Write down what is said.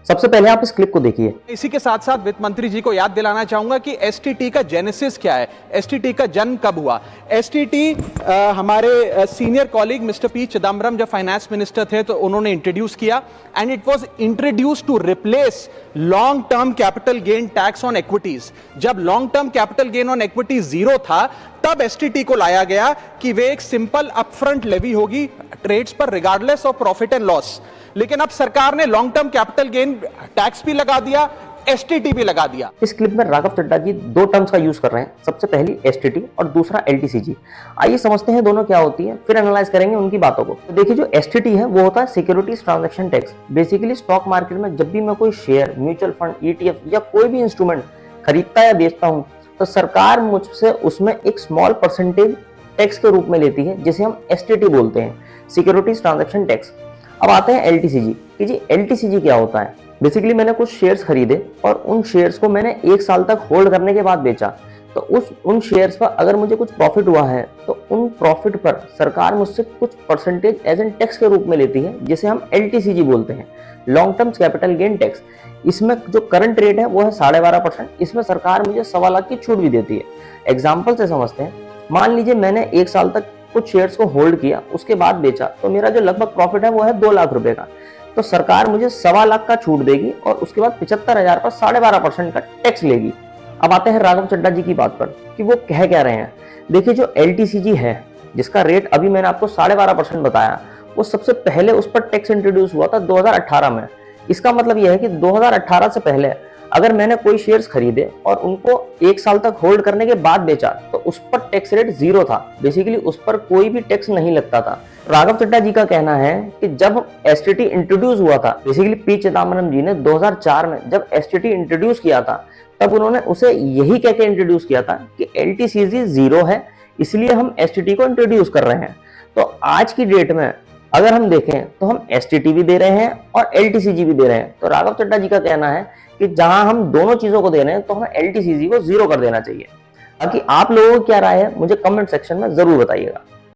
सबसे पहले आप इस क्लिप को देखिए। इसी के साथ साथ वित्त मंत्री जी को याद दिलाना चाहूंगा कि एसटीटी का जेनेसिस क्या है, एसटीटी का जन्म कब हुआ। एसटीटी हमारे senior colleague mister P Chidambaram जब फाइनेंस मिनिस्टर थे तो उन्होंने इंट्रोड्यूस किया, and it was introduce to replace long term capital gain tax on equities. जब long term capital gain on equities zero था तब एसटीटी को लाया गया कि वे एक सिंपल अपफ्रंट लेवी होगी ट्रेड्स पर regardless of profit and loss. लेकिन अब सरकार ने long term capital gain tax भी लगा दिया, एसटीटी भी लगा दिया। इस क्लिप में राघव चड्ढा जी दो टर्म्स का यूज कर रहे हैं, सबसे पहली एसटीटी और दूसरा एलटीसीजी। आइए समझते हैं दोनों क्या होती है, फिर एनालाइज करेंगे उनकी बातों को। तो देखिए, जो एसटीटी है वो होता है securities transaction tax. Basically stock market में जब भी मैं कोई शेयर, म्यूचुअल फंड, ईटीएफ या कोई भी इंस्ट्रूमेंट खरीदता या बेचता हूं तो सरकार मुझसे उसमें एक स्मॉल परसेंटेज टैक्स के रूप में लेती है, जिसे हम एसटीटी बोलते हैं, सिक्योरिटीज ट्रांजैक्शन टैक्स। अब आते हैं एलटीसीजी कि जी एलटीसीजी क्या होता है। बेसिकली मैंने कुछ शेयर्स खरीदे और उन शेयर्स को मैंने 1 साल तक होल्ड करने के बाद बेचा, तो उन शेयर्स पर अगर मुझे कुछ प्रॉफिट हुआ है तो उन प्रॉफिट पर सरकार मुझसे कुछ परसेंटेज एज एन टैक्स के रूप में लेती है, जिसे हम एलटीसीजी बोलते हैं, long term capital gain tax. इसमें जो करंट रेट है वो है 12.5%। इसमें सरकार मुझे 1.25 लाख की छूट भी देती है। एग्जाम्पल से समझते हैं, मान लीजिए मैंने 1 साल तक कुछ शेयर्स को होल्ड किया, उसके बाद बेचा, तो मेरा जो लगभग प्रॉफिट है वो है 2 लाख रुपए का। तो सरकार मुझे 1.25 लाख का छूट देगी और उसके बाद 75,000 पर 12.5% का टैक्स लेगी। अब आते हैं राघव चड्ढा जी की बात पर कि वो कह क्या रहे हैं। देखिए, जो एलटीसीजी है जिसका रेट अभी मैंने आपको 12.5% बताया, वो सबसे पहले उस पर टैक्स इंट्रोड्यूस हुआ था 2018 में। इसका मतलब यह है कि 2018 से पहले अगर मैंने कोई शेयर्स खरीदे और उनको 1 साल तक होल्ड करने के बाद बेचा तो उस पर टैक्स रेट 0 था। बेसिकली उस पर कोई भी टैक्स नहीं लगता था। राघव चड्ढा जी का कहना है कि जब एसटीटी इंट्रोड्यूस हुआ था, बेसिकली पी चिदम्बरम जी ने 2004 में जब एसटीटी इंट्रोड्यूस किया था, तब उन्होंने उसे यही कह के इंट्रोड्यूस किया था कि एलटीसीजी 0 है, इसलिए हम एसटीटी को इंट्रोड्यूस कर रहे हैं। तो आज की डेट में अगर हम देखें तो हम एसटीटी भी दे रहे हैं और एलटीसीजी भी दे रहे हैं। तो राघव चड्ढा जी का कहना है कि जहां हम दोनों चीजों को दे रहे हैं तो हमें एलटीसीजी को 0 कर देना चाहिए। बाकी आप लोगों की क्या राय है मुझे कमेंट सेक्शन में जरूर बताइएगा।